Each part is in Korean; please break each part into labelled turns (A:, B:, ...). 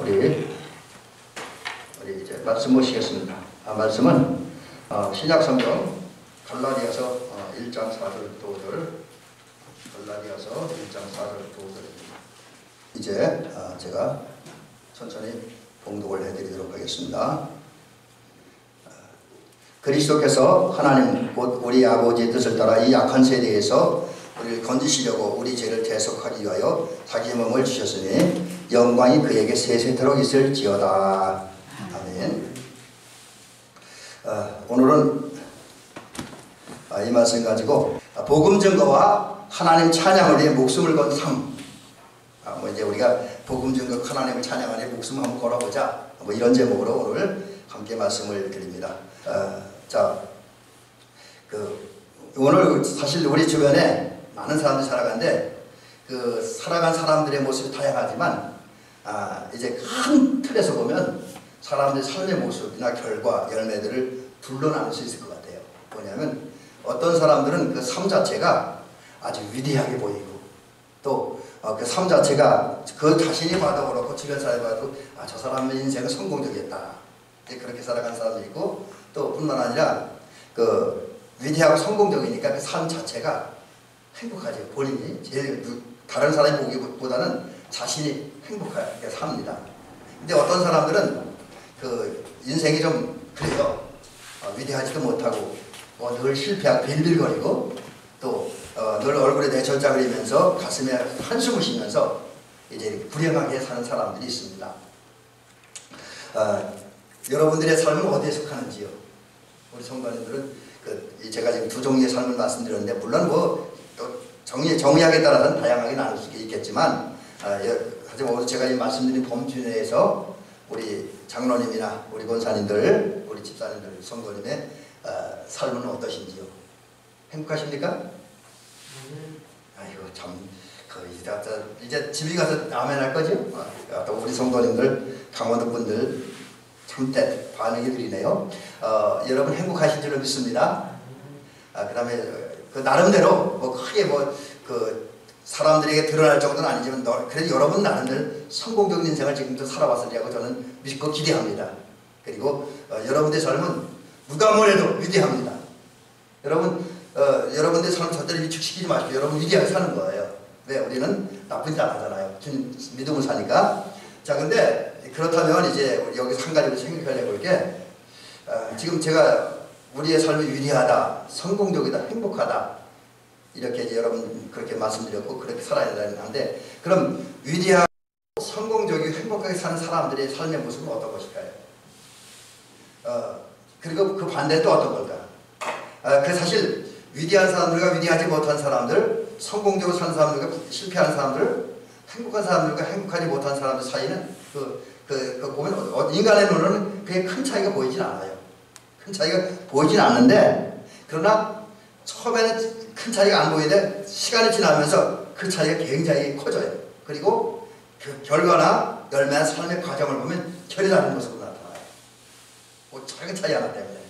A: 우리 이제 말씀 보시겠습니다. 말씀은 신약 성경 갈라디아서 1장 4절 또 5절, 갈라디아서 1장 4절 또 5절입니다. 이제 제가 천천히 봉독을 해드리도록 하겠습니다. 그리스도께서 하나님 곧 우리 아버지의 뜻을 따라 이 악한 세대에서 우리를 건지시려고 우리 죄를 대속하기 위하여 자기 몸을 주셨으니 영광이 그에게 세세토록 있을지어다. 아멘. 오늘은 이 말씀 가지고 복음 증거와 하나님 찬양을 위해 목숨을 건 삶. 이제 우리가 복음 증거 하나님을 찬양을 위해 목숨 한번 걸어보자. 이런 제목으로 오늘 함께 말씀을 드립니다. 오늘 사실 우리 주변에 많은 사람들이 살아가는데 살아간 사람들의 모습이 다양하지만 이제 큰 틀에서 보면 사람들의 삶의 모습이나 결과, 열매들을 둘로 나눌 수 있을 것 같아요. 뭐냐면 어떤 사람들은 그 삶 자체가 아주 위대하게 보이고 또 그 삶 자체가 그 자신이 봐도 그렇고 주변 사람이 봐도 저 사람의 인생은 성공적이었다. 그렇게 살아간 사람도 있고 또 뿐만 아니라 그 위대하고 성공적이니까 그 삶 자체가 행복하죠. 본인이 제일 다른 사람이 보기보다는 자신이 행복하게 삽니다. 근데 어떤 사람들은 그 인생이 좀 그래요. 위대하지도 못하고 늘 실패하고 빌빌거리고 또 늘 얼굴에 내절자 그리면서 가슴에 한숨을 쉬면서 이제 불행하게 사는 사람들이 있습니다. 여러분들의 삶은 어디에 속하는지요? 우리 성도님들은 제가 지금 두 종류의 삶을 말씀드렸는데 물론 또 정의학에 따라서는 다양하게 나눌 수 있겠지만 하지만 오늘 제가 이 말씀드린 범주 내에서 우리 장로님이나 우리 권사님들, 우리 집사님들, 성도님의 삶은 어떠신지요? 행복하십니까? 아이고 참 이제 집에 가서 아멘 할 거죠? 또 우리 성도님들, 강원도 분들 참 반응이 느리네요. 여러분 행복하신 줄로 믿습니다. 그 다음에 나름대로 크게 사람들에게 드러날 정도는 아니지만 그래도 여러분 나름대로 성공적인 인생을 지금도 살아왔으리라고 저는 믿고 기대합니다. 그리고 여러분들의 삶은 누가 뭐래도 위대합니다. 여러분들의 삶을 절대로 위축시키지 마시고 여러분 위대하게 사는 거예요. 왜? 우리는 나쁘지 않잖아요. 믿음을 사니까. 자, 근데 그렇다면 이제 우리 여기서 한 가지로 생각해 볼 게 지금 제가 우리의 삶이 위대하다, 성공적이다, 행복하다 이렇게 이제 여러분 그렇게 말씀드렸고 그렇게 살아야 되는데 그럼 위대하고 성공적이고 행복하게 사는 사람들의 삶의 모습은 어떤 것일까요? 그리고 그 반대는 또 어떤 걸까? 그 사실 위대한 사람들과 위대하지 못한 사람들, 성공적으로 사는 사람들과 실패하는 사람들, 행복한 사람들과 행복하지 못한 사람들 사이는 보면 인간의 눈으로는 그게 큰 차이가 보이진 않아요. 큰 차이가 보이진 않는데 그러나 처음에는 큰 차이가 안 보이는데 시간이 지나면서 그 차이가 굉장히 커져요. 그리고 그 결과나 열매나 삶의 과정을 보면 결이 다른 모습으로 나타나요. 작은 차이 하나 때문에.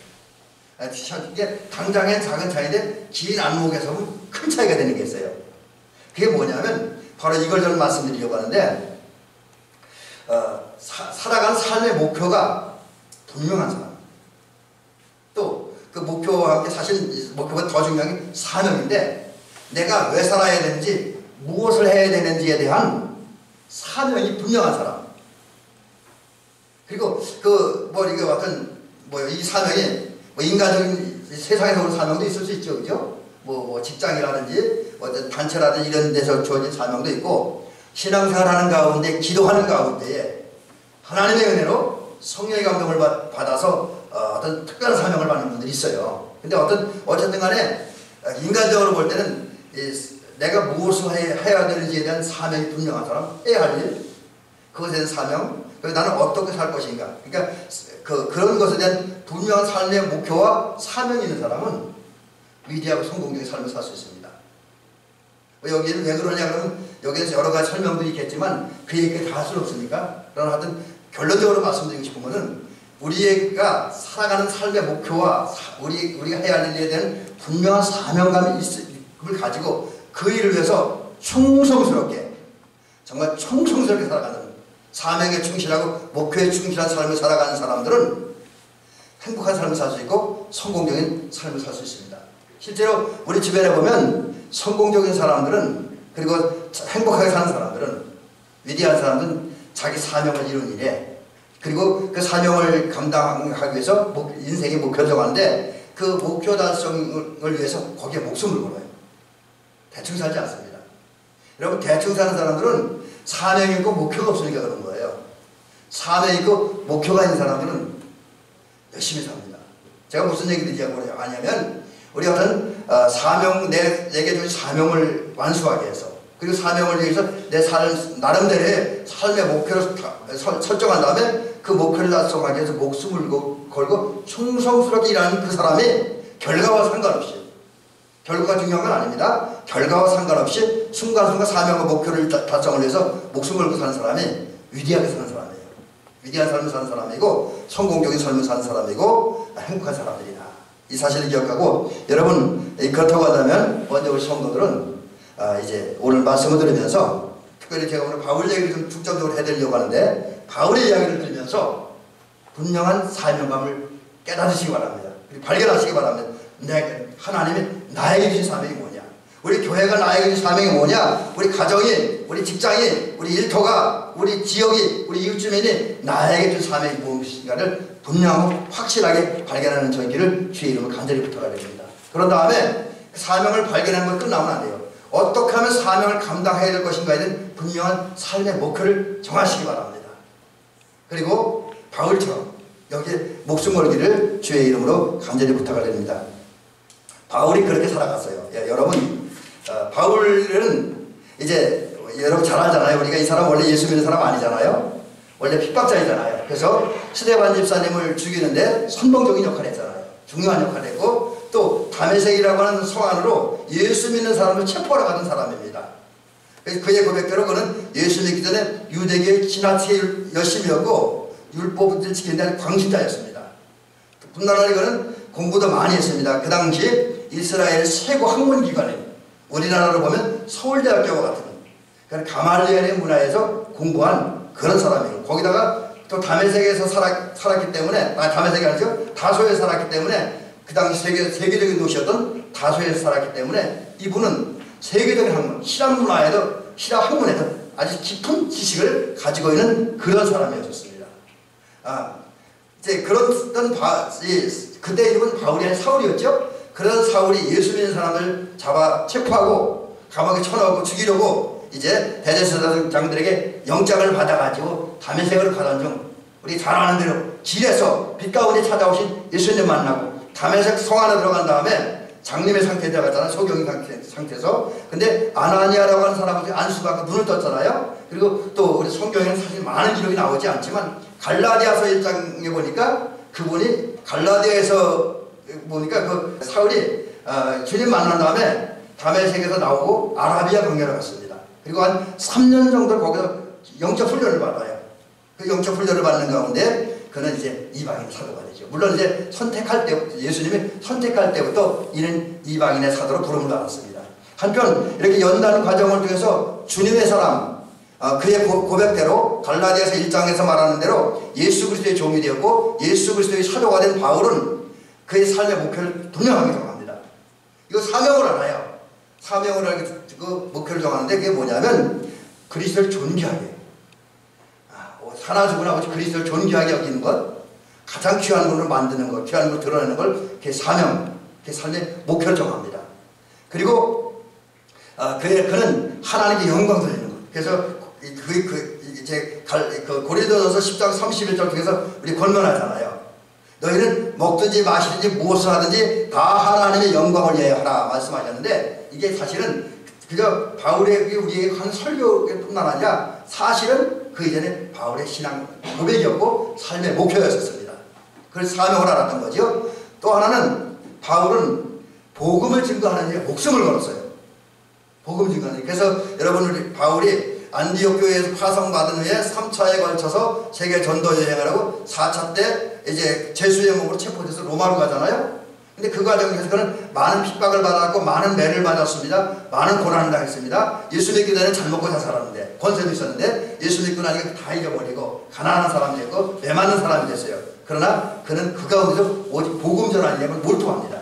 A: 이게 당장엔 작은 차이인데 긴 안목에서 보면 큰 차이가 되는 게 있어요. 그게 뭐냐면 바로 이걸 저는 말씀드리려고 하는데 살아가는 삶의 목표가 분명한 사람 또 그 목표와 함께 사실 목표가 더 중요한 게 사명인데 내가 왜 살아야 되는지 무엇을 해야 되는지에 대한 사명이 분명한 사람 그리고 이게 어떤 이 사명이 인간적인 세상에서 오는 사명도 있을 수 있죠. 그죠? 직장이라든지 어떤 단체라든지 이런 데서 주어진 사명도 있고 신앙생활 하는 가운데 기도하는 가운데에 하나님의 은혜로 성령의 감동을 받아서 어떤 특별한 사명을 받는 분들이 있어요. 근데 어쨌든 간에 인간적으로 볼 때는 내가 무엇을 해야 되는지에 대한 사명이 분명한 사람, 해야 할 일, 그것에 대한 사명, 그리고 나는 어떻게 살 것인가. 그러니까 그런 것에 대한 분명한 삶의 목표와 사명이 있는 사람은 위대하고 성공적인 삶을 살 수 있습니다. 여기는 왜 그러냐 그러면 여기에서 여러 가지 설명도 있겠지만 그 얘기가 다 할 수는 없으니까 그러나 하여튼 결론적으로 말씀드리고 싶은 것은 우리가 살아가는 삶의 목표와 우리가 해야 할 일에 대한 분명한 사명감을 가지고 그 일을 위해서 충성스럽게 정말 충성스럽게 살아가는 사명에 충실하고 목표에 충실한 삶을 살아가는 사람들은 행복한 삶을 살 수 있고 성공적인 삶을 살 수 있습니다. 실제로 우리 주변에 보면 성공적인 사람들은, 그리고 행복하게 사는 사람들은, 위대한 사람들은 자기 사명을 이룬 일에, 그리고 그 사명을 감당하기 위해서 인생의 목표를 정하는데 그 목표 달성을 위해서 거기에 목숨을 걸어요. 대충 살지 않습니다. 여러분, 대충 사는 사람들은 사명이 있고 목표가 없으니까 그런 거예요. 사명이 있고 목표가 있는 사람들은 열심히 삽니다. 제가 무슨 얘기 드리자고 하냐면, 우리 어떤 내게 준 사명을 완수하기 위해서, 그리고 사명을 위해서 내 나름대로의 삶의 목표를 설정한 다음에 그 목표를 달성하기 위해서 목숨을 걸고 충성스럽게 일하는 그 사람이 결과와 상관없이, 결과가 중요한 건 아닙니다. 결과와 상관없이 순간순간 사명과 목표를 달성을 위해서 목숨을 걸고 사는 사람이 위대하게 사는 사람이에요. 위대한 삶을 사는 사람이고 성공적인 삶을 사는 사람이고 행복한 사람들이다. 이 사실을 기억하고, 여러분, 그렇다고 한다면 먼저 우리 성도들은 이제 오늘 말씀을 들으면서, 특별히 제가 오늘 바울 얘기를 좀 중점적으로 해드리려고 하는데, 바울의 이야기를 들으면서 분명한 사명감을 깨달으시기 바랍니다. 그리고 발견하시기 바랍니다. 하나님이 나에게 주신 사명이 뭐냐, 우리 교회가 나에게 주신 사명이 뭐냐, 우리 가정이, 우리 직장이, 우리 일터가, 우리 지역이, 우리 이웃 주민이 나에게 준 사명이 무엇인가를 분명하고 확실하게 발견하는 저희들을 주의 이름으로 간절히 부탁드립니다. 그런 다음에 그 사명을 발견하는 건 끝나면 안 돼요. 어떻게 하면 사명을 감당해야 될 것인가에 대한 분명한 삶의 목표를 정하시기 바랍니다. 그리고 바울처럼 여기에 목숨 걸기를 주의 이름으로 간절히 부탁을 드립니다. 바울이 그렇게 살아갔어요. 여러분, 바울은 이제 여러분 잘 알잖아요. 우리가 이 사람 원래 예수 믿는 사람 아니잖아요. 원래 핍박자이잖아요. 그래서 스데반 집사님을 죽이는데 선봉적인 역할을 했잖아요. 중요한 역할을 했고, 또 다메섹이라고 하는 성 안으로 예수 믿는 사람을 체포하러 가던 사람입니다. 그의 고백대로 그는 예수 믿기 전에 유대교의 지나치게 열심이었고 율법을 지키는 데 광신자였습니다. 뿐만 아니라 그는 공부도 많이 했습니다. 그 당시 이스라엘 최고 학문기관인, 우리나라로 보면 서울대학교와 같은, 그러니까 가말리엘의 문화에서 공부한 그런 사람이에요. 거기다가 또 다메섹에서 살았기 때문에, 다메섹이 아니죠, 다소에 살았기 때문에, 그 당시 세계적인 도시였던 다소에서 살았기 때문에 이분은 세계적인 학문, 시랍 문화에도, 시랍 학문에도 아주 깊은 지식을 가지고 있는 그런 사람이었습니다. 이제 그런 그때 이름은 바울이 아닌 사울이었죠. 그런 사울이 예수 믿는 사람을 잡아 체포하고 감옥에 쳐넣고 죽이려고 이제 대제사장들에게 영장을 받아가지고 다메섹으로 가던 중, 우리 잘 아는 대로 길에서 빛 가운데 찾아오신 예수님 만나고 다메섹 성 안에 들어간 다음에 장님의 상태에 들어갔잖아요. 소경인 상태에서. 근데 아나니아라고 하는 사람은 안수받고 눈을 떴잖아요. 그리고 또 우리 성경에는 사실 많은 기록이 나오지 않지만 갈라디아서 1장에 보니까 그분이 갈라디아에서 보니까 그 사울이 주님 만난 다음에 다메섹에서 나오고 아라비아 광야로 갔습니다. 그리고 한 3년 정도 거기서 영적 훈련을 받아요. 그 영적 훈련을 받는 가운데 그는 이제 이방인 사도가 되죠. 물론 이제 선택할 때, 예수님이 선택할 때부터 이는 이방인의 사도로 부름을 받았습니다. 한편 이렇게 연단 과정을 통해서 주님의 사람, 그의 고백대로 갈라디아서 1장에서 말하는 대로 예수 그리스도의 종이 되었고 예수 그리스도의 사도가 된 바울은 그의 삶의 목표를 분명하게 정합니다. 이거 사명을 알아요. 사명을 알게 그 목표를 정하는데 그게 뭐냐면 그리스도를 존귀하게, 사나 죽으나 그리스도를 존귀하게 여기는 것, 가장 귀한 분을 만드는 것, 귀한 분을 드러내는 걸 그게 사명, 그게 삶의 목표를 정합니다. 그리고 그는 하나님께 영광 돌리는 것. 그래서 고린도전서 10장 31절 통해서 우리 권면하잖아요. 너희는 먹든지 마시든지 무엇을 하든지 다 하나님의 영광을 위하여 하라 말씀하셨는데, 이게 사실은 그저 바울에게 우리에게 한 설교뿐만 아니라 사실은 그 이전에 바울의 신앙 고백이었고 삶의 목표였었습니다. 그래서 사명을 알았던 거죠. 또 하나는 바울은 복음을 증거하는 일에 목숨을 걸었어요. 복음 증거하는 일. 그래서 여러분, 우리 바울이 안디옥 교회에서 파송받은 후에 3차에 걸쳐서 세계 전도 여행을 하고 4차 때 이제 제수의 몸으로 체포돼서 로마로 가잖아요. 근데 그 과정에서 그는 많은 핍박을 받았고 많은 매를 맞았습니다. 많은 고난을 당했습니다. 예수 믿기 전에 잘 먹고 잘 살았는데 권세도 있었는데 예수 믿고 나니까 다 잊어버리고 가난한 사람이 됐고 매 맞는 사람이 됐어요. 그러나 그는 그 가운데서 오직 복음 전하려면 몰두합니다.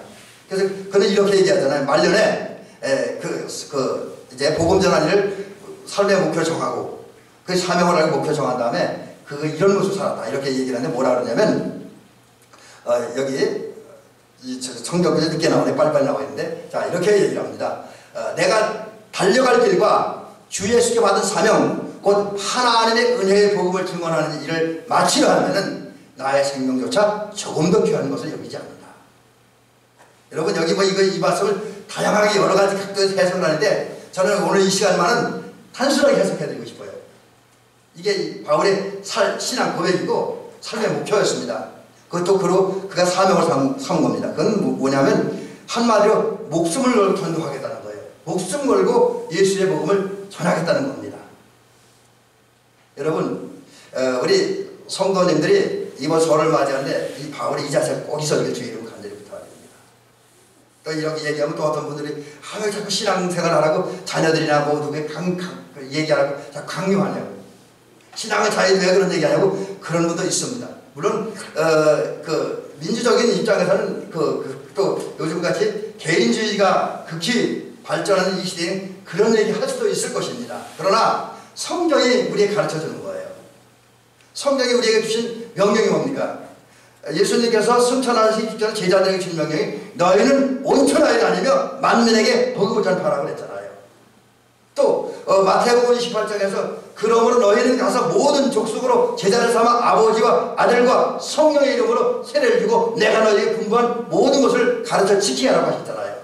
A: 그래서 그는 이렇게 얘기하잖아요. 말년에 이제 복음 전하기를 삶의 목표 정하고 그 사명을 알고 목표 정한 다음에 이런 모습 살았다 이렇게 얘기를 하는데 뭐라 그러냐면 여기 성경에 늦게 나오네. 빨리빨리 나와 있는데 자 이렇게 얘기를 합니다. 내가 달려갈 길과 주 예수께 받은 사명 곧 하나님의 은혜의 복음을 증언하는 일을 마치려 하면은 나의 생명조차 조금 더 귀한 것을 여기지 않는다. 여러분 여기 이 말씀을 다양하게 여러 가지 각도에서 해석을 하는데 저는 오늘 이 시간만은 단순하게 해석해드리고 싶어요. 이게 바울의 신앙 고백이고 삶의 목표였습니다. 그것도 그가 사명을 삼은 겁니다. 그건 뭐냐면 한마디로 목숨을 걸고 전도하겠다는 거예요. 목숨 걸고 예수의 복음을 전하겠다는 겁니다. 여러분 우리 성도님들이 이번 설을 맞이하는데 이 바울의 이 자세를 꼭 있어주길 주의 이름으로 간절히 부탁드립니다. 또 이렇게 얘기하면 또 어떤 분들이 왜 자꾸 신앙생활 하라고 자녀들이나 모두에게 얘기하라고 자꾸 강요하냐고 신앙의 자유도 왜 그런 얘기하냐고 그런 분도 있습니다. 물론 민주적인 입장에서는 또 요즘같이 개인주의가 극히 발전하는 이 시대에 그런 얘기 할 수도 있을 것입니다. 그러나 성경이 우리에게 가르쳐주는 거예요. 성경이 우리에게 주신 명령이 뭡니까? 예수님께서 승천하시기 직전 제자들에게 주신 명령이 너희는 온천하에 다니며 만민에게 복음을 전파하라고 그랬잖아요. 또 마태복음 28장에서 그러므로 너희는 가서 모든 족속으로 제자를 삼아 아버지와 아들과 성령의 이름으로 세례를 주고 내가 너희에게 분부한 모든 것을 가르쳐 지키게 하라고 하셨잖아요.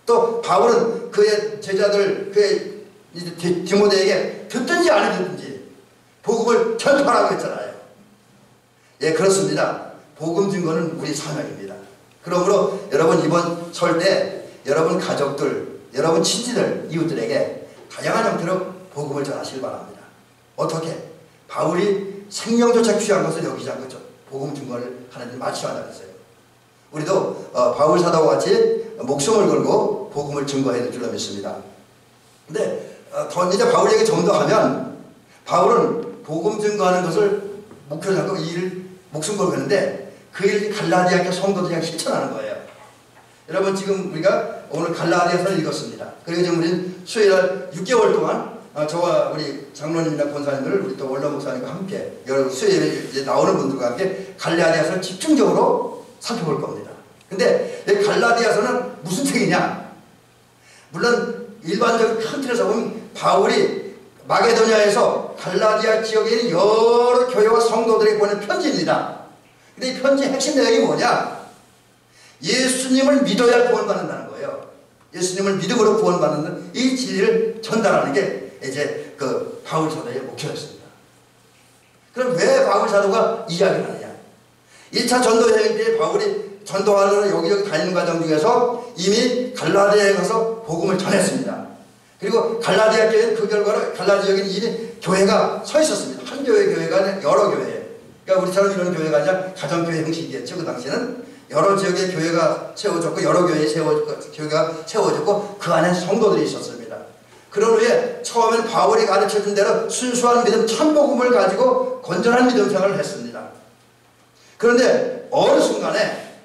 A: 또 바울은 그의 제자들 그의 디모데에게 듣든지 안 듣든지 복음을 전파하라고 했잖아요. 예, 그렇습니다. 복음 증거는 우리 사명입니다. 그러므로 여러분 이번 설 때 여러분 가족들, 여러분 친지들, 이웃들에게 다양한 형태로 복음을 전하시길 바랍니다. 어떻게? 바울이 생명조차 귀한 것을 여기지 않고 복음 증거를 하는 일 마치려 한다고 했어요. 우리도 바울 사도와 같이 목숨을 걸고 복음을 증거해야 될 줄로 믿습니다. 근데 이제 바울 얘기 좀 더 하면 바울은 복음 증거하는 것을 목표로 잡고 이 일을 목숨 걸고 했는데 그 일이 갈라디아 성도들이 실천하는 거예요. 여러분 지금 우리가 오늘 갈라디아서를 읽었습니다. 그리고 지금 우리는 수요일 6개월 동안 저와 우리 장로님이나 권사님들 우리 또 원로 목사님과 함께 여러 수요일에 이제 나오는 분들과 함께 갈라디아서를 집중적으로 살펴볼 겁니다. 근데 이 갈라디아서는 무슨 책이냐? 물론 일반적인 큰 틀에서 보면 바울이 마게도냐에서 갈라디아 지역에 있는 여러 교회와 성도들에게 보낸 편지입니다. 근데 이 편지의 핵심 내용이 뭐냐? 예수님을 믿어야 구원받는다는 거예요. 예수님을 믿음으로 구원받는 이 진리를 전달하는 게 이제 그 바울 사도의 목표였습니다. 그럼 왜 바울 사도가 이야기를 하느냐? 1차 전도 여행 때 바울이 전도하러 여기저기 다니는 과정 중에서 이미 갈라디아에 가서 복음을 전했습니다. 그리고 갈라디아 교회는 그 결과로 갈라디아에는 이미 교회가 서 있었습니다. 한 교회가 아니라 여러 교회. 그러니까 우리처럼 이런 교회가 아니라 가정교회 형식이었죠. 그 당시에는 여러 지역의 교회가 세워졌고 여러 교회가 세워졌고 그 안에 성도들이 있었습니다. 그런 후에 처음에는 바울이 가르쳐준 대로 순수한 믿음 참복음을 가지고 건전한 믿음 생활을 했습니다. 그런데 어느 순간에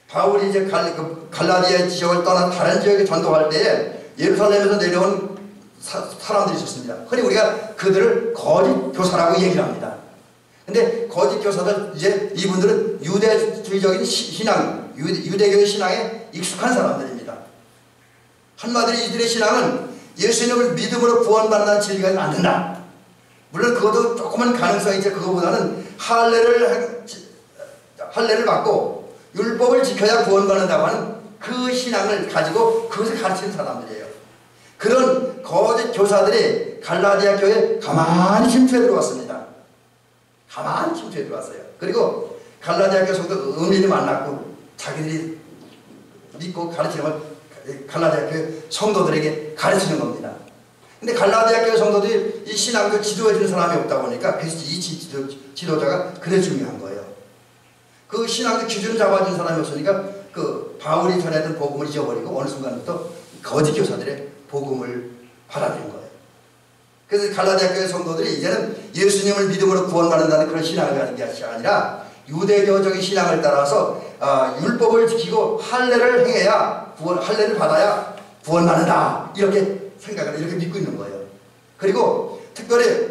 A: 바울이 이제 갈라디아 지역을 떠나 다른 지역에 전도할 때에 예루살렘에서 내려온 사람들이 있었습니다. 흔히 우리가 그들을 거짓 교사라고 얘기를 합니다. 근데 거짓 교사들 이제 이분들은 유대주의적인 신앙, 유대교의 신앙에 익숙한 사람들입니다. 한마디로 이들의 신앙은 예수님을 믿음으로 구원받는 진리가 안 된다. 물론 그것도 조그만 가능성이 있죠. 그거보다는 할례를 받고 율법을 지켜야 구원받는다고 하는 그 신앙을 가지고 그것을 가르치는 사람들이에요. 그런 거짓 교사들이 갈라디아 교회에 가만히 침투해 들어왔습니다. 가만히 침투해 들어왔어요. 그리고 갈라디아 교회 성도 은밀히 만났고 자기들이 믿고 가르치는 걸 갈라디아 교회 성도들에게 가르치는 겁니다. 근데 갈라디아 교회 성도들이 이 신앙을 지도해 주는 사람이 없다 보니까 그래서 이 지도자가 그래 중요한 거예요. 그 신앙의 기준을 잡아준 사람이 없으니까 그 바울이 전했던 복음을 잊어버리고 어느 순간부터 거짓 교사들의 복음을 받아들인 거예요. 그래서 갈라디아 교회 성도들이 이제는 예수님을 믿음으로 구원받는다는 그런 신앙을 가진 게 아니라 유대교적인 신앙을 따라서 율법을 지키고 할례를 행해야 할례를 받아야 구원받는다 이렇게 생각을 이렇게 믿고 있는 거예요. 그리고 특별히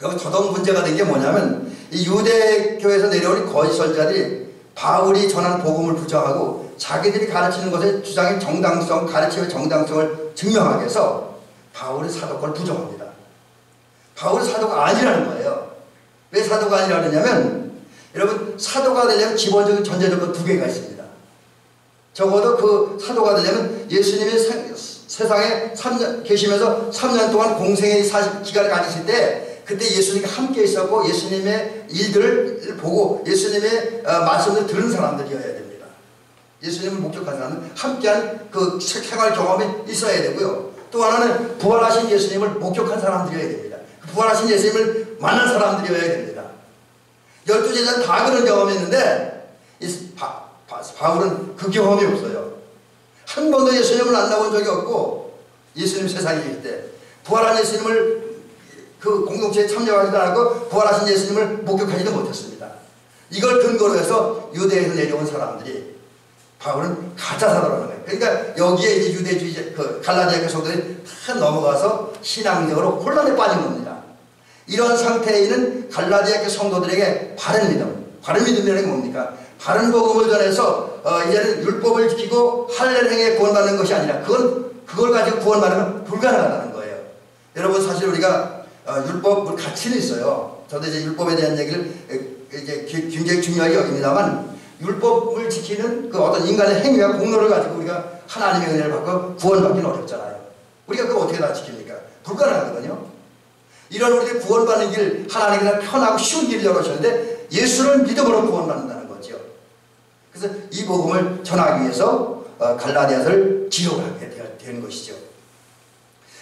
A: 여기 더더욱 문제가 된 게 뭐냐면 이 유대교에서 내려온 거짓 선지자들이 바울이 전한 복음을 부정하고 자기들이 가르치는 것의 주장의 정당성, 가르침의 정당성을 증명하기 위해서 바울의 사도권을 부정합니다. 바울이 사도가 아니라는 거예요. 왜 사도가 아니라 그러냐면 여러분 사도가 되려면 기본적인 전제 조건 두 개가 있습니다. 적어도 그 사도가 되려면 예수님이 세상에 계시면서 3년 동안 공생의 기간을 가지실 때 그때 예수님과 함께 있었고 예수님의 일들을 보고 예수님의 말씀을 들은 사람들이어야 됩니다. 예수님을 목격한 사람은 함께한 그 생활 경험이 있어야 되고요. 또 하나는 부활하신 예수님을 목격한 사람들이어야 됩니다. 부활하신 예수님을 만난 사람들이어야 됩니다. 12제자는 다 그런 경험이 있는데 바울은 그 경험이 없어요. 한 번도 예수님을 만나본 적이 없고 예수님 세상에 계실 때 부활한 예수님을 그 공동체에 참여하지도 않고 부활하신 예수님을 목격하지도 못했습니다. 이걸 근거로 해서 유대에서 내려온 사람들이 바울은 가짜 사도라는 거예요. 그러니까 여기에 이제 유대주의 그 갈라디아 교성들이 다 넘어가서 신앙적으로 혼란에 빠진 겁니다. 이런 상태에 있는 갈라디아 교 성도들에게 바른 믿음이라는 게 뭡니까? 바른 복음을 전해서 이제는 율법을 지키고 할례를 행해 구원받는 것이 아니라 그걸 가지고 구원받는 건 불가능하다는 거예요. 여러분 사실 우리가 율법 가치는 있어요. 저도 이제 율법에 대한 얘기를 이제 굉장히 중요하게 여깁니다만 율법을 지키는 그 어떤 인간의 행위와 공로를 가지고 우리가 하나님의 은혜를 받고 구원받기는 어렵잖아요. 우리가 그걸 어떻게 다 지킵니까? 불가능하거든요. 이런 우리들 구원받는 길 하나님께서 편하고 쉬운 길을 열어주셨는데 예수를 믿음으로 구원받는다는 거죠. 그래서 이 복음을 전하기 위해서 갈라디아서를 기록을 하게 되는 것이죠.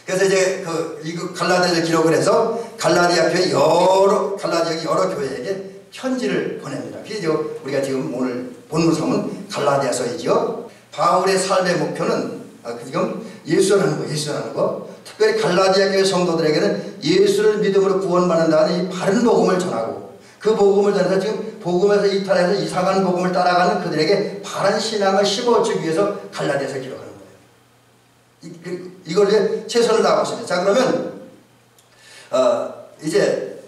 A: 그래서 이제 이 갈라디아를 기록을 해서 갈라디아 여러 교회에게 편지를 보냅니다. 그게 우리가 지금 오늘 본문 삼은 갈라디아서이죠. 바울의 삶의 목표는 지금 예수라는 거. 특별히 갈라디아 교회 성도들에게는 예수를 믿음으로 구원받는다는 이 바른 복음을 전하고 그 복음을 전해서 지금 복음에서 이탈해서 이상한 복음을 따라가는 그들에게 바른 신앙을 심어주기 위해서 갈라디아서 기록하는 거예요. 이걸 최선을 다하고 있습니다. 자 그러면 이제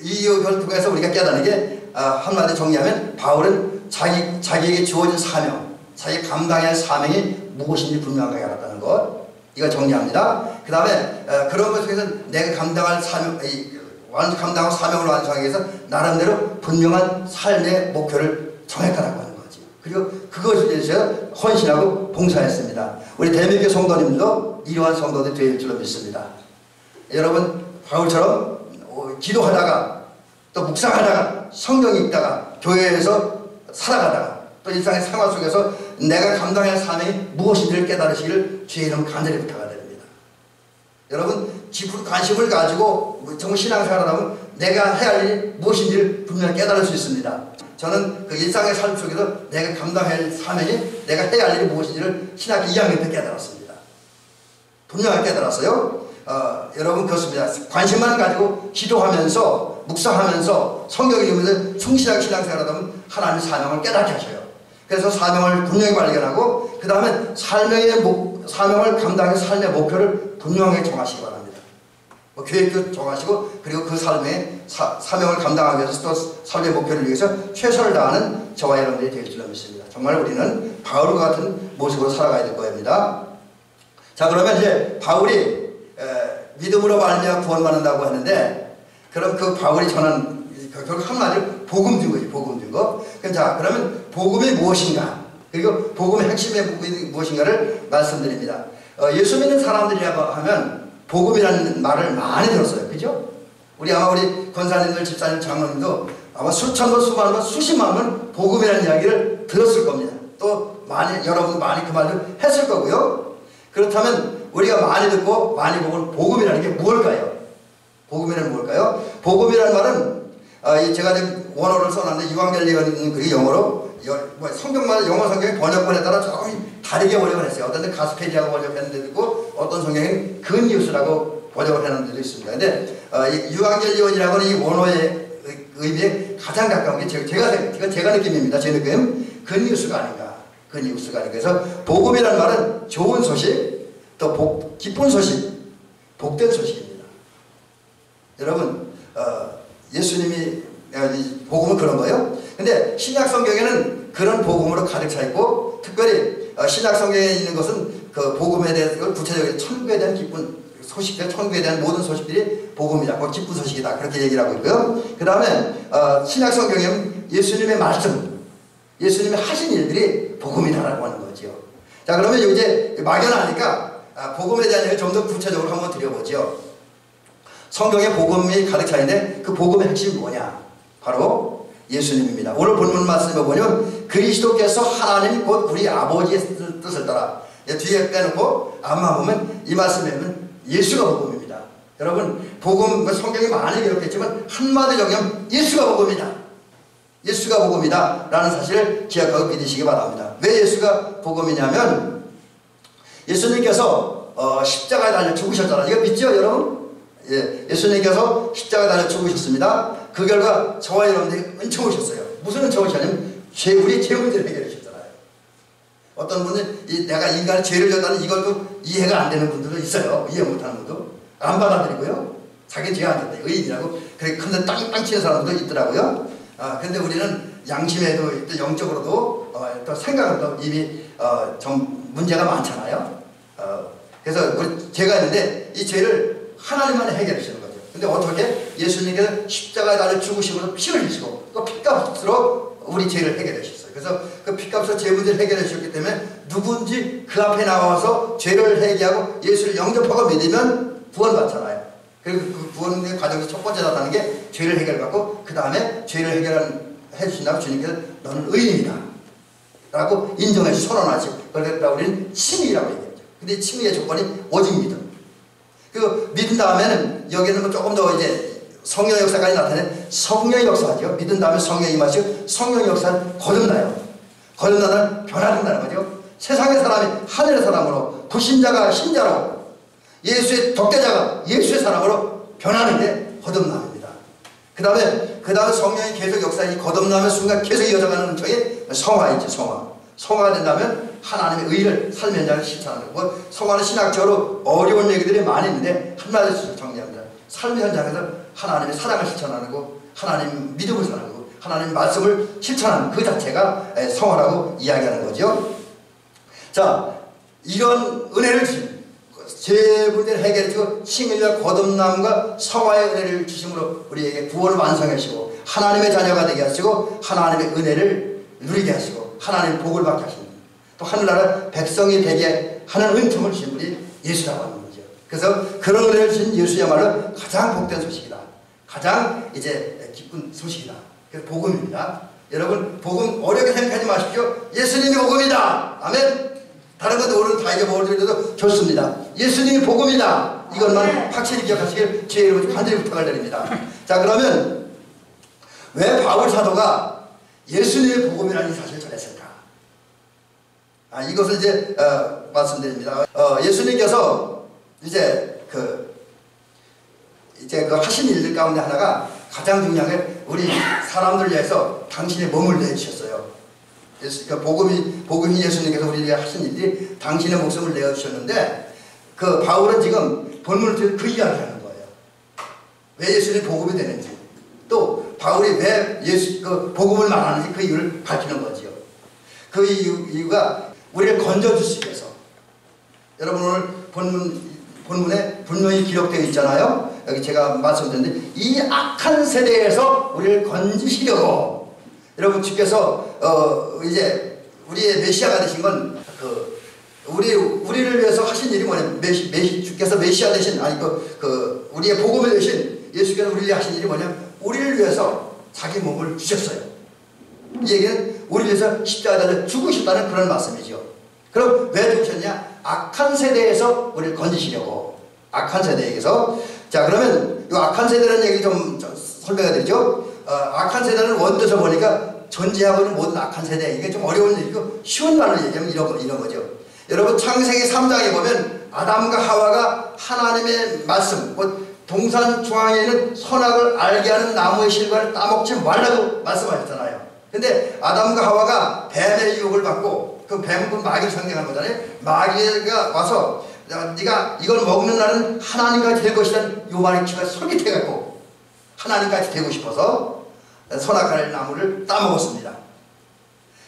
A: 이 결통에서 우리가 깨닫는 게 한마디 정리하면 바울은 자기에게 주어진 사명, 자기 감당해야 할 사명이 무엇인지 분명하게 알았다는 것. 이걸 정리합니다. 그 다음에 그런 것 속에서 내가 감당할 감당하고 사명을 완수하기 위해서 나름대로 분명한 삶의 목표를 정했다라고 하는 거죠. 그리고 그것에 대해서 헌신하고 봉사했습니다. 우리 대미교 성도님도 이러한 성도들이 될 줄로 믿습니다. 여러분 바울처럼 기도하다가 또 묵상하다가 성경 읽다가 교회에서 살아가다가 또 일상의 생활 속에서 내가 감당해야 할 사명이 무엇인지를 깨달으시기를 주의 이름 간절히 부탁드립니다. 여러분 깊은 관심을 가지고 정말 신앙생활을 하면 내가 해야 할 일이 무엇인지를 분명히 깨달을 수 있습니다. 저는 그 일상의 삶 속에서 내가 감당해야 할 사명이 내가 해야 할 일이 무엇인지를 신학교 2학년 때 깨달았습니다. 분명하게 깨달았어요. 여러분 그렇습니다. 관심만 가지고 기도하면서 묵상하면서 성경을 읽으면서 충실하게 신앙생활을 하면 하나님의 사명을 깨닫게 하셔요. 그래서 사명을 분명히 발견하고 그 다음에 사명을 감당할 삶의 목표를 분명하게 정하시기 바랍니다. 계획도 정하시고 그리고 그 삶의 사명을 감당하기 위해서 또 삶의 목표를 위해서 최선을 다하는 저와 여러분들이 될 줄로 믿습니다. 정말 우리는 바울과 같은 모습으로 살아가야 될 겁니다. 자 그러면 이제 바울이 믿음으로 말미암아 구원받는다고 했는데 그럼 그 바울이 전한 결국 한마디로 복음 준 거지. 복음 준 거. 자 그러면 복음이 무엇인가 그리고 복음의 핵심이 무엇인가를 말씀드립니다. 예수 믿는 사람들이라고 하면 복음이라는 말을 많이 들었어요. 그죠? 우리 권사님들, 집사님, 장로님도 아마 수천 번, 수만 번, 수십만 번 복음이라는 이야기를 들었을 겁니다. 또 여러분도 많이 그 말을 했을 거고요. 그렇다면 우리가 많이 듣고 많이 보면 복음이라는 게 무엇일까요? 복음이라는 뭘까요? 복음이라는 말은 제가 지금 원어를 써놨는데 유앙겔리온은 그 영어로 성경마다 영어 성경의 번역본에 따라 조금 다르게 번역을 했어요. 어떤 데 가스페디아고 번역하는 데도 있고 어떤 성경은 근뉴스라고 번역을 하는 데도 있습니다. 근데 유앙겔리온이라고는 이 원어의 의미에 가장 가까운 게 제가 느낌입니다. 제 느낌. 근뉴스가 아닌가. 근뉴스가 아닌가. 그래서 복음이라는 말은 좋은 소식, 또 기쁜 소식, 복된 소식입니다. 여러분, 예수님이 복음은 그런 거예요. 근데 신약 성경에는 그런 복음으로 가득 차 있고, 특별히 신약 성경에 있는 것은 그 복음에 대해서 구체적으로 천국에 대한 기쁜 소식들, 천국에 대한 모든 소식들이 복음이다, 기쁜 소식이다, 그렇게 얘기를 하고 있고요. 그 다음에 신약 성경에는 예수님의 말씀, 예수님의 하신 일들이 복음이다라고 하는 거죠. 자, 그러면 이제 막연하니까 복음에 대한 얘기를 좀 더 구체적으로 한번 드려보죠. 성경에 복음이 가득 차 있는데 그 복음의 핵심이 뭐냐? 바로 예수님입니다. 오늘 본문 말씀에 보면 그리스도께서 하나님 곧 우리 아버지의 뜻을 따라, 뒤에 빼놓고 앞만 보면 이 말씀에 보면 예수가 복음입니다. 여러분, 복음, 성경이 많이 기록했지만 한마디 정리하면 예수가 복음이다. 예수가 복음이다 라는 사실을 기억하고 믿으시기 바랍니다. 왜 예수가 복음이냐면 예수님께서 십자가에 달려 죽으셨잖아요. 이거 믿죠, 여러분? 예, 예수님께서 십자가에 달려 죽으셨습니다. 그 결과 저와 여러분들이 은총 오셨어요. 무슨 은총 오셨냐면 우리의 죄 문제를 해결해 주셨잖아요. 어떤 분은 내가 인간의 죄를 졌다는 이것도 이해가 안 되는 분들도 있어요. 이해 못하는 분도 안 받아들이고요. 자기 죄 안 졌다, 의인이라고 그렇게 큰데 땅 치는 사람들도 있더라고요. 근데 우리는 양심에도 또 영적으로도 또 생각으로도 이미 좀 문제가 많잖아요. 그래서 제가 있는데 이 죄를 하나님만이 해결해 주시는 거죠. 근데 어떻게? 예수님께서 십자가에 달려 죽으시고 피 흘리시고 또 피값으로 우리 죄를 해결해 주셨어요. 그래서 그 피값으로 죄 문제를 해결해 주셨기 때문에 누군지 그 앞에 나와서 죄를 회개하고 예수를 영접하고 믿으면 구원받잖아요. 그리고 그 구원의 과정에서 첫 번째 나타나는 게 죄를 해결받고 그 다음에 죄를 해결해 주신다고 주님께서 너는 의인이다 라고 인정해 선언하시고 그러니까 우리는 칭의라고 얘기했죠. 근데 칭의의 조건이 오직 믿음. 그 믿은 다음에는 여기는 뭐 조금 더 이제 성령 역사까지 나타내는 성령의 역사죠. 믿은 다음에 성령이 임하시고 성령의 역사는 거듭나요. 거듭나는 변화된다는 거죠. 세상의 사람이 하늘의 사람으로, 불신자가 신자로, 예수의 독대자가 예수의 사람으로 변하는데 거듭남입니다. 그 다음에 성령이 계속 역사에 거듭나는 순간 계속 이어져가는 은총이 성화이죠. 성화가 된다면 하나님의 의를 삶의 현장을 실천하는 거고, 성화는 신학적으로 어려운 얘기들이 많이 있는데 한마디로 정리합니다. 삶의 현장에서 하나님의 사랑을 실천하는 거, 하나님 믿음을 사는 거, 하나님 말씀을 실천하는 그 자체가 성화라고 이야기하는 거죠. 자, 이런 은혜를 주신 죄 문제를 해결해주고 칭의와 거듭남과 성화의 은혜를 주심으로 우리에게 구원을 완성하시고 하나님의 자녀가 되게 하시고 하나님의 은혜를 누리게 하시고 하나님의 복을 받게 하십니다. 또 하늘나라 백성이 되게 하는 은총을 주신 분이 예수라고 하는 거죠. 그래서 그런 은혜를 주신 예수야말로 가장 복된 소식이다. 가장 이제 기쁜 소식이다. 그래서 복음입니다. 여러분, 복음 어렵게 생각하지 마십시오. 예수님이 복음이다. 아멘. 다른 것도 오늘 다 잊어먹어도 좋습니다. 예수님이 복음이다. 이것만 확실히 기억하시길 주의 이름으로 간절히 부탁을 드립니다. 자, 그러면 왜 바울 사도가 예수님의 복음이라는 사실을 전했을까? 이것을 이제 말씀드립니다. 예수님께서 이제 그 하신 일들 가운데 하나가 가장 중요한 게 우리 사람들을 위해서 당신의 몸을 내주셨어요. 그러니까 복음이 예수님께서 우리에게 하신 일이 당신의 목숨을 내어주셨는데, 그 바울은 지금 본문을 통해 그 이야기하는 거예요. 왜 예수님이 복음이 되는지, 또 바울이 왜 그 복음을 말하는지 그 이유를 밝히는 거지요. 그 이유가 우리를 건져주시기 위해서. 여러분, 오늘 본문에 분명히 기록되어 있잖아요. 여기 제가 말씀드렸는데, 이 악한 세대에서 우리를 건지시려고, 여러분, 주께서 이제 우리의 메시아가 되신 건 우리를 위해서 하신 일이 뭐냐면 주께서 메시아 되신, 우리의 복음을 되신 예수께서 우리를 위해 하신 일이 뭐냐면 우리를 위해서 자기 몸을 주셨어요. 이 얘기는 우리를 위해서 십자가에 달려 죽으셨다는 그런 말씀이죠. 그럼 왜 죽으셨냐? 악한 세대에서 우리를 건지시려고. 악한 세대에게서. 자, 그러면 이 악한 세대라는 얘기 좀 설명해 드리죠. 악한 세대는 원뜻을 보니까 존재하고는 모든 악한 세대. 이게 좀 어려운 얘기고 쉬운 말로 얘기하면 이런 거죠. 여러분 창세기 3장에 보면 아담과 하와가 하나님의 말씀, 곧 동산 중앙에 있는 선악을 알게 하는 나무의 실과를 따먹지 말라고 말씀하셨잖아요. 근데 아담과 하와가 뱀의 유혹을 받고, 그 뱀은 마귀를 상징하는 거잖아요. 마귀가 와서 네가 이걸 먹는 날은 하나님같이 될 것이라는 요 말이 귀가 솔깃해갖고 하나님같이 되고 싶어서 선악과의 나무를 따먹었습니다.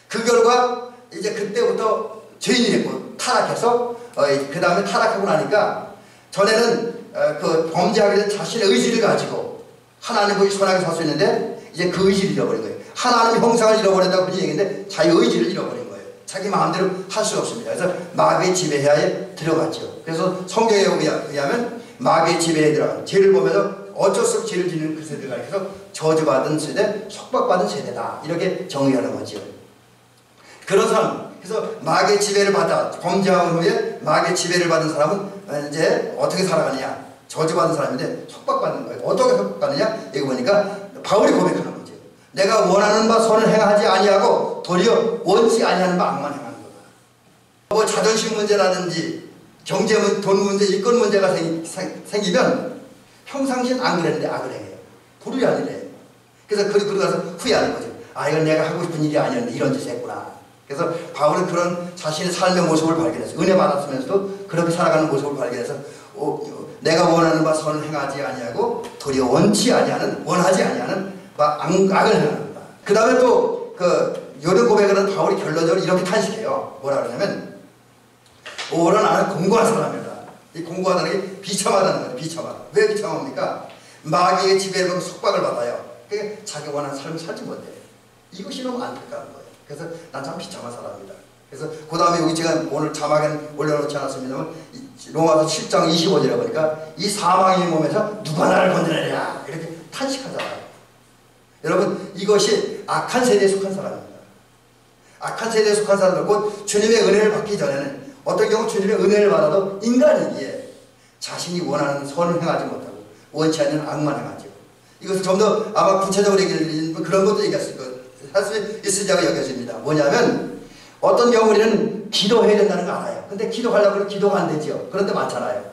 A: 그 결과 이제 그때부터 죄인이 됐고 타락해서 그 다음에 타락하고 나니까 전에는 그 범죄하게 된 자신의 의지를 가지고 하나님 보기 선하게 살 수 있는데 이제 그 의지를 잃어버린 거예요. 하나님의 형상을 잃어버린다고 그런 얘기인데 자기 의지를 잃어버린 거예요. 자기 마음대로 할 수가 없습니다. 그래서 마귀의 지배하에 들어갔죠. 그래서 성경에 의하면 마귀의 지배에 들어간 죄를 보면서 어쩔 수 없이 죄를 짓는 그 세대가 그래서 저주받은 세대, 속박받은 세대다 이렇게 정의하는 거죠. 그런 사람, 그래서 마귀의 지배를 받아 범죄한 후에 마귀의 지배를 받은 사람은 이제 어떻게 살아가느냐? 저주받은 사람인데 속박받는 거예요. 어떻게 속박받느냐? 여기 보니까 바울이 고백하는 거죠. 내가 원하는 바 선을 행하지 아니하고 도리어 원치 아니하는 바 악만 행하는 거다. 뭐 자존심 문제라든지 경제 문제, 돈 문제, 인권 문제가 생기면 평상시엔 안 그랬는데 악을 행해요. 불이 아니래. 그래서 그러고 나서 후회하는 거죠. 아, 이건 내가 하고 싶은 일이 아니었는데 이런 짓을 했구나. 그래서 바울은 그런 자신의 삶의 모습을 발견해서 은혜 받았으면서도 그렇게 살아가는 모습을 발견해서 내가 원하는 바 선을 행하지 아니하고 도리어 원하지 아니하는 바 악을 행한다. 그 다음에 또 그 요런 고백을 하는 바울이 결론적으로 이렇게 탄식해요. 뭐라 그러냐면 오히려 나는 공고한 사람이다. 이 공고하다는 게 비참하다는 거예요. 비참하다. 왜 비참합니까? 마귀의 지배를 받고 속박을 받아요. 그게 자기 원하는 삶을 살지 못해. 이것이 너무 안타까운 거예요. 그래서 난 참 비참한 사람이다. 그래서 그 다음에 여기 제가 오늘 자막에 올려놓지 않았습니다만 로마서 7장 25절에 보니까 이 사망의 몸에서 누가 나를 건져내랴 이렇게 탄식하잖아요. 여러분 이것이 악한 세대에 속한 사람입니다. 악한 세대에 속한 사람들 곧 주님의 은혜를 받기 전에는 어떤 경우 주님의 은혜를 받아도 인간이기에 자신이 원하는 선을 행하지 못하고 원치 않는 악만 행하죠. 이것을 좀 더 아마 구체적으로 얘기를 그런 것도 얘기할 수 있으리라고 여겨집니다. 뭐냐면 어떤 경우 우리는 기도해야 된다는 거 알아요. 근데 기도하려고 하면 기도가 안 되죠. 그런 데 많잖아요.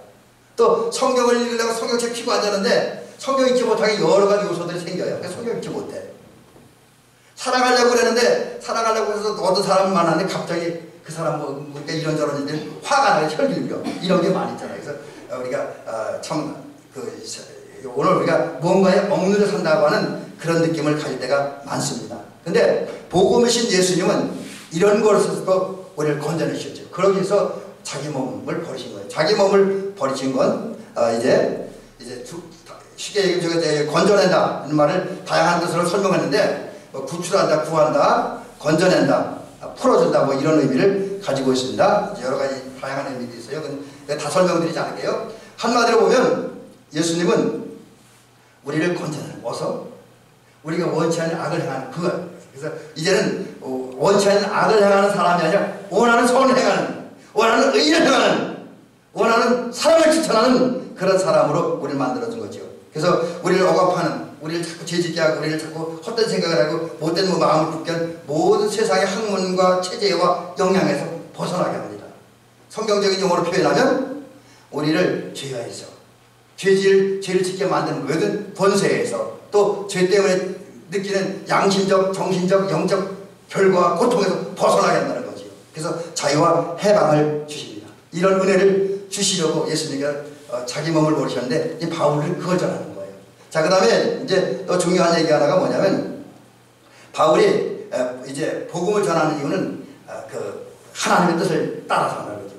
A: 또 성경을 읽으려고 성경책 피고 앉았는데 성경 읽지 못하게 여러 가지 요소들이 생겨요. 그래서 성경 읽지 못해. 살아가려고 그랬는데 살아가려고 해서 어떤 사람을 만났는데 갑자기 그 사람 뭐 이런저런 일들 화가 나요. 혈기울여 이런 게 많이 있잖아요. 그래서 우리가 오늘 우리가 뭔가에 억누려 산다고 하는 그런 느낌을 가질 때가 많습니다. 근데 복음이신 예수님은 이런 것에서도 우리를 건져내셨죠. 그러기 위해서 자기 몸을 버리신 거예요. 자기 몸을 버리신 건 이제 쉽게 얘기하면 건져낸다 이런 말을 다양한 뜻으로 설명했는데 구출한다, 구한다, 건져낸다, 풀어준다 뭐 이런 의미를 가지고 있습니다. 여러 가지 다양한 의미도 있어요. 다 설명드리지 않을게요. 한마디로 보면 예수님은 우리를 건져내서 우리가 원치 않는 악을 행하는 그것. 그래서 이제는 원치 않는 악을 행하는 사람이 아니라 원하는 선을 행하는, 원하는 의를 행하는, 원하는 사랑을 실천하는 그런 사람으로 우리를 만들어준 거죠. 그래서 우리를 억압하는, 우리를 자꾸 죄짓게 하고, 우리를 자꾸 헛된 생각을 하고, 못된 마음을 굳게 하는 모든 세상의 학문과 체제와 영향에서 벗어나게 합니다. 성경적인 용어로 표현하면 우리를 죄하에서, 죄를 짓게 만드는 모든 권세에서 또 죄 때문에 느끼는 양심적, 정신적, 영적 결과와 고통에서 벗어나게 한다는 거죠. 그래서 자유와 해방을 주십니다. 이런 은혜를 주시려고 예수님께서 자기 몸을 버리셨는데 이 바울은 그걸 전하는 거예요. 자, 그 다음에 이제 또 중요한 얘기 하나가 뭐냐면 바울이 이제 복음을 전하는 이유는 그 하나님의 뜻을 따라서 하는 거죠.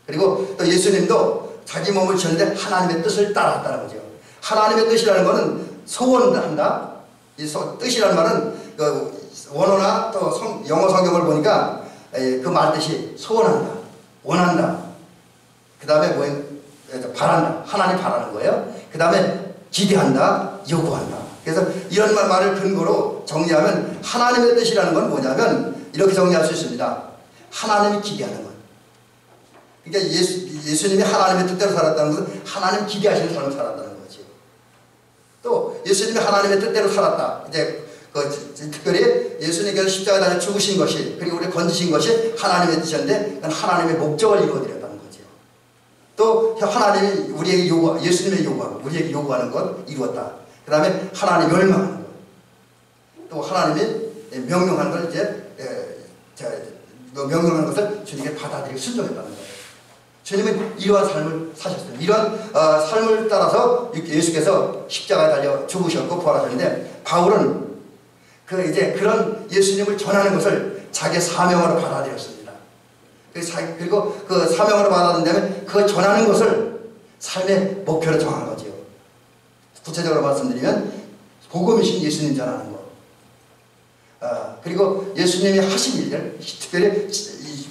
A: 그리고 또 예수님도 자기 몸을 지었는데 하나님의 뜻을 따랐다는 거죠. 하나님의 뜻이라는 것은 소원한다. 이 뜻이라는 말은 그 원어나 또 영어 성경을 보니까 그 말 뜻이 소원한다, 원한다. 그 다음에 바란다. 하나님 바라는 거예요. 그 다음에 기대한다, 요구한다. 그래서 이런 말을 근거로 정리하면 하나님의 뜻이라는 건 뭐냐면 이렇게 정리할 수 있습니다. 하나님이 기대하는 것. 그러니까 예수님이 하나님의 뜻대로 살았다는 것은 하나님 기대하시는 삶을 살았다는 거죠. 또 예수님이 하나님의 뜻대로 살았다. 이제 특별히 예수님께서 십자가에 달려 죽으신 것이, 그리고 우리를 건지신 것이 하나님의 뜻이었는데 그건 하나님의 목적을 이루어드렸다는 거죠. 또 하나님이 우리에게 예수님의 요구하는, 우리에게 요구하는 것 이루었다. 그 다음에 하나님이 멸망하는 것, 또 하나님이 명령하는 걸 명령하는 것을 주님께 받아들이고 순종했다는 거예요. 주님은 이러한 삶을 사셨어요. 이러한 삶을 따라서 예수께서 십자가에 달려 죽으셨고 부활하셨는데, 바울은 그런 예수님을 전하는 것을 자기의 사명으로 받아들였습니다. 그리고 그 사명으로 받아들인다면 그 전하는 것을 삶의 목표로 정한 거지요. 구체적으로 말씀드리면 복음이신 예수님 전하는 것, 그리고 예수님이 하신 일들, 특별히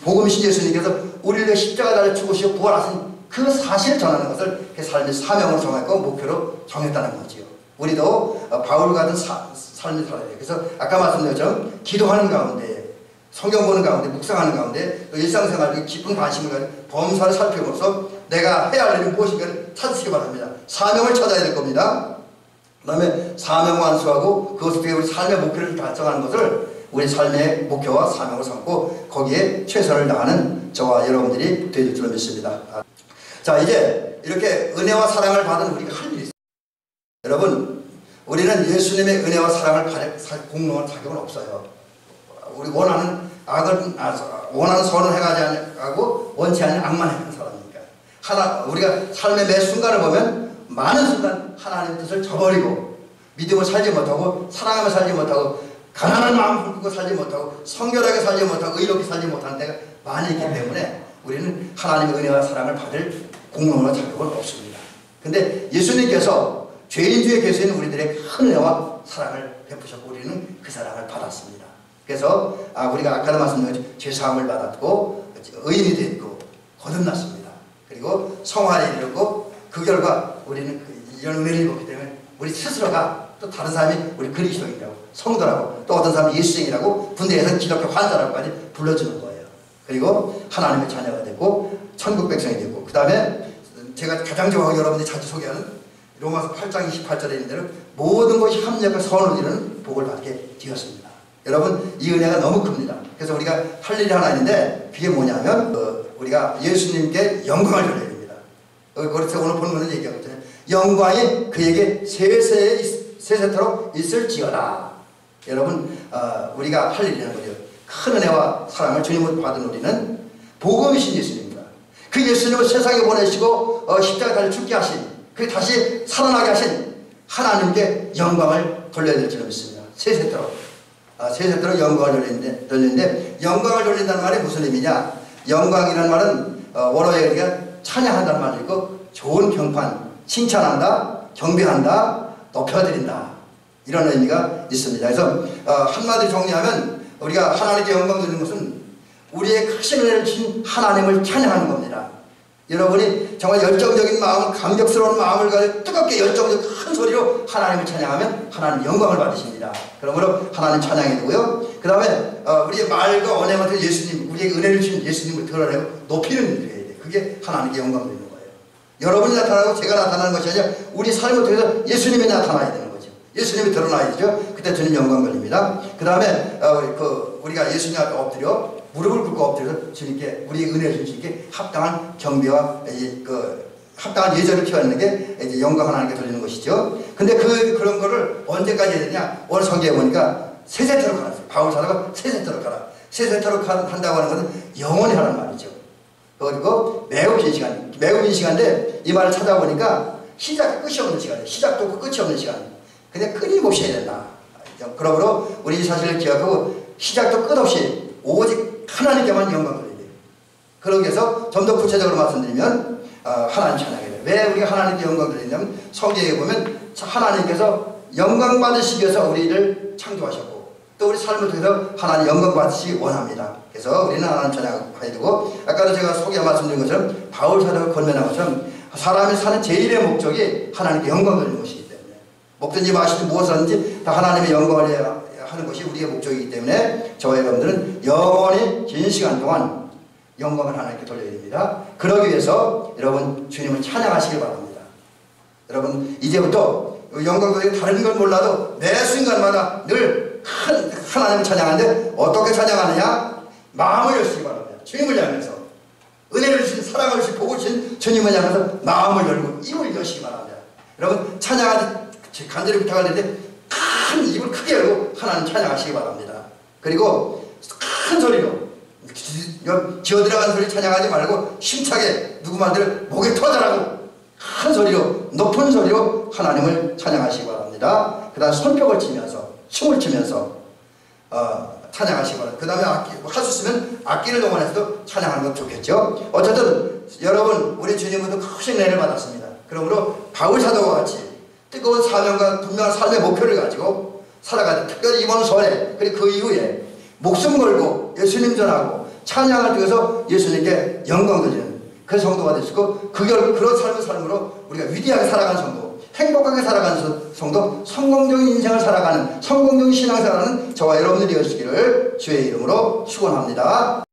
A: 복음이신 예수님께서 우리를 위해 십자가에 달려 죽으시고 부활하신 그 사실을 전하는 것을 그 삶의 사명으로 정했고 목표로 정했다는 거지요. 우리도 바울 같은 삶을 살아야 돼요. 그래서 아까 말씀드린 것처럼 기도하는 가운데, 성경 보는 가운데, 묵상하는 가운데, 또 일상생활에 깊은 관심을 가지고 범사를 살펴보면서 내가 해야 할 일이 무엇인가를 찾으시기 바랍니다. 사명을 찾아야 될 겁니다. 그 다음에 사명 완수하고 그것을 통해 우리 삶의 목표를 달성하는 것을 우리 삶의 목표와 사명을 삼고 거기에 최선을 다하는 저와 여러분들이 되실 줄 믿습니다. 자, 이제 이렇게 은혜와 사랑을 받은 우리가 할 일이 있습니다. 여러분, 우리는 예수님의 은혜와 사랑을 공로할 자격은 없어요. 우리 원하는 선을 행하지 않고 원치 않는 악만 행하는 사람이니까. 우리가 삶의 매 순간을 보면 많은 순간 하나님의 뜻을 저버리고 믿음을 살지 못하고 사랑하며 살지 못하고 가난한 마음을 품고 살지 못하고 성결하게 살지 못하고 의롭게 살지 못하는 데가 많이 있기 때문에 우리는 하나님의 은혜와 사랑을 받을 공로나 자격은 없습니다. 근데 예수님께서 죄인 중에 계신 우리들의 큰 은혜와 사랑을 베푸셨고 우리는 그 사랑을 받았습니다. 그래서 우리가 아까도 말씀드린 죄사함을 받았고 의인이 됐고 거듭났습니다. 그리고 성화에 이르고 그 결과 우리는 이런 은혜를 입었기 때문에 우리 스스로가 또 다른 사람이 우리 그리스도인이라고, 성도라고, 또 어떤 사람이 예수생이라고, 군대에서 기독교 환자라고까지 불러주는 거예요. 그리고 하나님의 자녀가 되고 천국 백성이 되고, 그 다음에 제가 가장 좋아하고 여러분들이 자주 소개하는 로마서 8장 28절에 있는 대로 모든 것이 합력과 선을 이루는 복을 받게 되었습니다. 여러분, 이 은혜가 너무 큽니다. 그래서 우리가 할 일이 하나 있는데 그게 뭐냐면 우리가 예수님께 영광을 돌려야 됩니다. 그래서 오늘 본문은 얘기하고 있잖아요. 영광이 그에게 세세토록 있을지어다. 여러분, 우리가 할 일이라는 거죠. 큰 은혜와 사랑을 주님으로 받은 우리는 복음이신 예수님입니다. 그 예수님을 세상에 보내시고 십자가에 달려 죽게 하신, 그 다시 살아나게 하신 하나님께 영광을 돌려야 될 줄 믿습니다. 세세토록 영광을 돌리는데 영광을 돌린다는 말이 무슨 의미냐? 영광이라는 말은 원어에 우리가 찬양한다는 말도 있고 좋은 평판, 칭찬한다, 경배한다, 높여드린다, 이런 의미가 있습니다. 그래서 한마디로 정리하면 우리가 하나님께 영광 돌리는 것은 우리의 크신 은혜를 주신 하나님을 찬양하는 겁니다. 여러분이 정말 열정적인 마음, 감격스러운 마음을 가지고 뜨겁게 열정적 큰 소리로 하나님을 찬양하면 하나님 영광을 받으십니다. 그러므로 하나님 찬양이 되고요. 그 다음에 우리의 말과 언행을 통해 예수님, 우리에게 은혜를 주신 예수님을 드러내고 높이는 일을 해야 돼요. 그게 하나님께 영광 돌리는 거예요. 여러분이 나타나고 제가 나타나는 것이 아니라 우리 삶을 통해서 예수님이 나타나야 되는 거죠. 예수님이 드러나야 되죠. 그때 주님 영광 돌립니다. 그 다음에 우리가 예수님 앞에 엎드려 무릎을 꿇고 엎드려서 주님께, 우리의 은혜를 주신 주님께 합당한 경배와 합당한 예절을 표하는 게 이제 영광 하나님께 돌리는 것이죠. 근데 그런 거를 언제까지 해야 되냐? 오늘 성경에 보니까 세세토록 하라. 바울 사도가 세세토록 하라. 세세토록 한다고 하는 것은 영원히 하라는 말이죠. 그리고 매우 긴 시간인데 이 말을 찾아보니까 끝이 없는 시간이에요. 시작도 없고 끝이 없는 시간. 그냥 끊임없이 해야 된다. 그러므로 우리 이 사실을 기억하고 시작도 끝없이 오직 하나님께만 영광 돌려야 돼요. 그러기 위해서 좀 더 구체적으로 말씀드리면 하나님 찬양해야 돼요. 왜 우리가 하나님께 영광 돌리냐면 성경에 보면 하나님께서 영광 받으시기 위해서 우리를 창조하셨고 또 우리 삶을 통해서 하나님 영광 받으시기 원합니다. 그래서 우리는 하나님 찬양해야 되고, 아까도 제가 소개 말씀드린 것처럼 바울 사도가 권면한 것처럼 사람이 사는 제일의 목적이 하나님께 영광 돌리는 것이기 때문에 먹든지 마시든 무엇을 하든지 다 하나님의 영광을 하는 것이 우리의 목적이기 때문에 저와 여러분들은 영원히 긴 시간 동안 영광을 하나님께 돌려야 됩니다. 그러기 위해서 여러분 주님을 찬양하시길 바랍니다. 여러분 이제부터 영광 돌리고 다른 걸 몰라도 매 순간마다 늘 하나님을 찬양하는데 어떻게 찬양하느냐? 마음을 열시기 바랍니다. 주님을 향해서 은혜를 주신 사랑을 주신 복을 주신 주님을 향해서 마음을 열고 입을 여시기 바랍니다. 여러분 찬양할 때 간절히 부탁하는데 큰 입을 크게 열고 하나님 찬양하시기 바랍니다. 그리고 큰 소리로 기어들어가는 소리 찬양하지 말고 힘차게 누구 말대로 목에 터져라고 큰 소리로 높은 소리로 하나님을 찬양하시기 바랍니다. 그 다음 손뼉을 치면서 춤을 추면서 찬양하시기 바랍니다. 그 다음에 할 수 있으면 악기를 동원해서도 찬양하는 것도 좋겠죠. 어쨌든 여러분 우리 주님은 크신 은혜를 받았습니다. 그러므로 바울 사도와 같이 뜨거운 사명과 분명한 삶의 목표를 가지고 살아가는 특별히 이번 설에 그리고 그 이후에 목숨 걸고 예수님 전하고 찬양을 통해서 예수님께 영광 돌리는 그 성도가 되시고 그런 삶을 삶으로 우리가 위대하게 살아가는 성도, 행복하게 살아가는 성도, 성공적인 인생을 살아가는 성공적인 신앙생활을 하는 저와 여러분들이 되시기를 주의 이름으로 축원합니다.